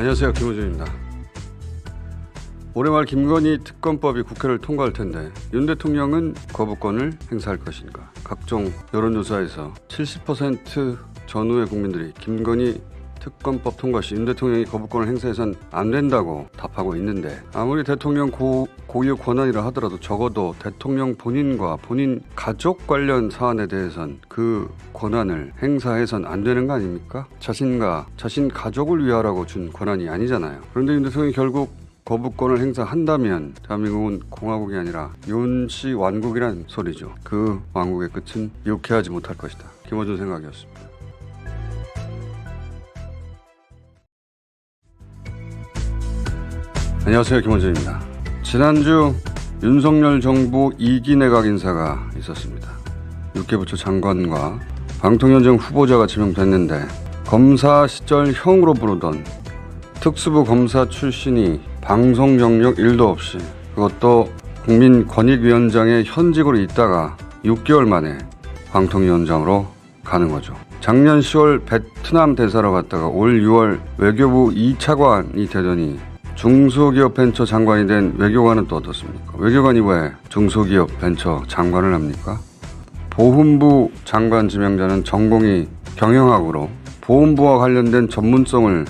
안녕하세요, 김호준입니다. 올해 말 김건희 특검법이 국회를 통과할 텐데 윤 대통령은 거부권을 행사할 것인가? 각종 여론조사에서 70% 전후의 국민들이 김건희 특검법 통과 시 윤 대통령이 거부권을 행사해서는 안 된다고 답하고 있는데, 아무리 대통령 고유 권한이라 하더라도 적어도 대통령 본인과 본인 가족 관련 사안에 대해선 그 권한을 행사해서는 안 되는 거 아닙니까? 자신과 자신 가족을 위하라고 준 권한이 아니잖아요. 그런데 윤 대통령이 결국 거부권을 행사한다면 대한민국은 공화국이 아니라 윤씨 왕국이란 소리죠. 그 왕국의 끝은 유쾌하지 못할 것이다. 김호준 생각이었습니다. 안녕하세요, 김호준입니다. 지난주 윤석열 정부 2기 내각 인사가 있었습니다. 6개 부처 장관과 방통위원장 후보자가 지명됐는데, 검사 시절 형으로 부르던 특수부 검사 출신이 방송 경력 1도 없이, 그것도 국민권익위원장의 현직으로 있다가 6개월 만에 방통위원장으로 가는 거죠. 작년 10월 베트남 대사로 갔다가 올 6월 외교부 2차관이 되더니 중소기업 벤처 장관이 된 외교관은 또 어떻습니까? 외교관이 왜 중소기업 벤처 장관을 합니까? 보훈부 장관 지명자는 전공이 경영학으로 보훈부와 관련된 전문성을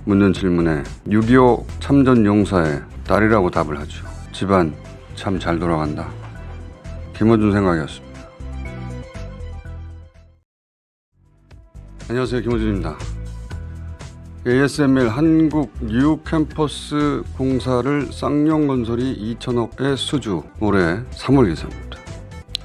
묻는 질문에 6.25 참전 용사의 딸이라고 답을 하죠. 집안 참 잘 돌아간다. 김호준 생각이었습니다. 안녕하세요, 김호준입니다. ASML 한국 뉴욕 캠퍼스 공사를 쌍용건설이 2천억에 수주, 올해 3월 기사입니다.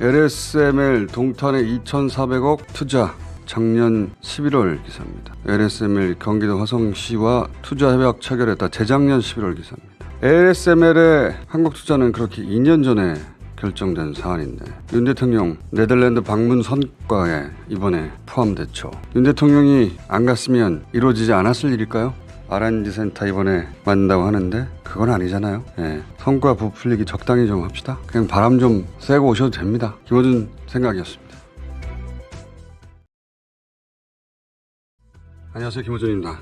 LSML 동탄에 2,400억 투자, 작년 11월 기사입니다. LSML 경기도 화성시와 투자 협약 체결했다, 재작년 11월 기사입니다. LSML의 한국 투자는 그렇게 2년 전에 결정된 사안인데, 윤 대통령 네덜란드 방문 성과에 이번에 포함됐죠. 윤 대통령이 안 갔으면 이루어지지 않았을 일일까요? R&D 센터 이번에 만든다고 하는데 그건 아니잖아요. 성과 부풀리기 적당히 좀 합시다. 그냥 바람 좀 쐬고 오셔도 됩니다. 김호준 생각이었습니다. 안녕하세요, 김호준입니다.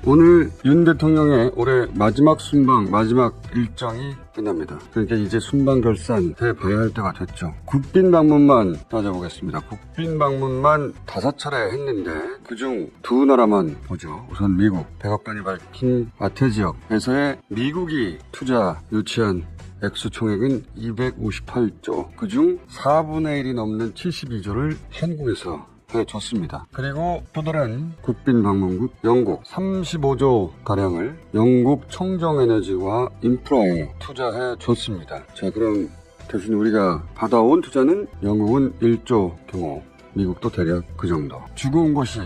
오늘 윤 대통령의 올해 마지막 순방, 마지막 일정이 끝납니다. 그러니까 이제 순방 결산 해봐야 할 때가 됐죠. 국빈 방문만 따져보겠습니다. 국빈 방문만 5차례 했는데 그중 2나라만 보죠. 우선 미국, 백악관이 밝힌 아태 지역에서의 미국이 투자 유치한 액수 총액은 258조, 그중 4분의 1이 넘는 72조를 한국에서 해줬습니다. 그리고 또 다른 국빈 방문국 영국 35조 가량을 영국 청정에너지와 인프라에 투자해 줬습니다. 자, 그럼 대신 우리가 받아온 투자는 영국은 1조 규모, 미국도 대략 그 정도. 주고 온 것이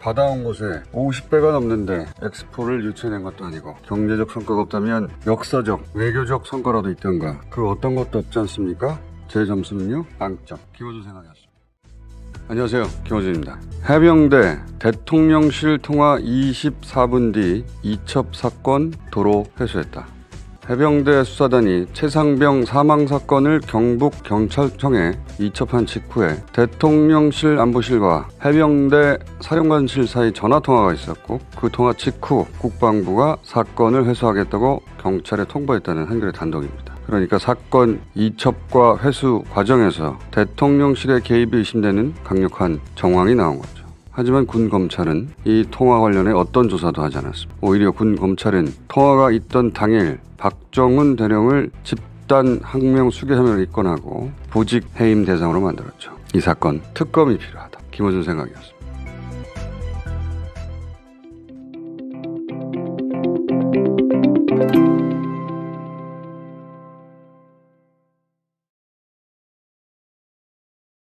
받아온 곳에 50배가 넘는데 엑스포를 유치해낸 것도 아니고, 경제적 성과가 없다면 역사적, 외교적 성과라도 있던가, 그 어떤 것도 없지 않습니까? 제 점수는요, 빵점. 김호준 생각이었습니다. 안녕하세요, 김호준입니다. 해병대 대통령실 통화 24분 뒤 이첩 사건 도로 회수했다. 해병대 수사단이 최상병 사망 사건을 경북 경찰청에 이첩한 직후에 대통령실 안보실과 해병대 사령관실 사이 전화 통화가 있었고, 그 통화 직후 국방부가 사건을 회수하겠다고 경찰에 통보했다는 한겨레 단독입니다. 그러니까 사건 이첩과 회수 과정에서 대통령실의 개입이 의심되는 강력한 정황이 나온 거죠. 하지만 군 검찰은 이 통화 관련해 어떤 조사도 하지 않았습니다. 오히려 군 검찰은 통화가 있던 당일 박정훈 대령을 집단 항명 수괴 혐의로 입건하고 보직 해임 대상으로 만들었죠. 이 사건 특검이 필요하다. 김호준 생각이었습니다.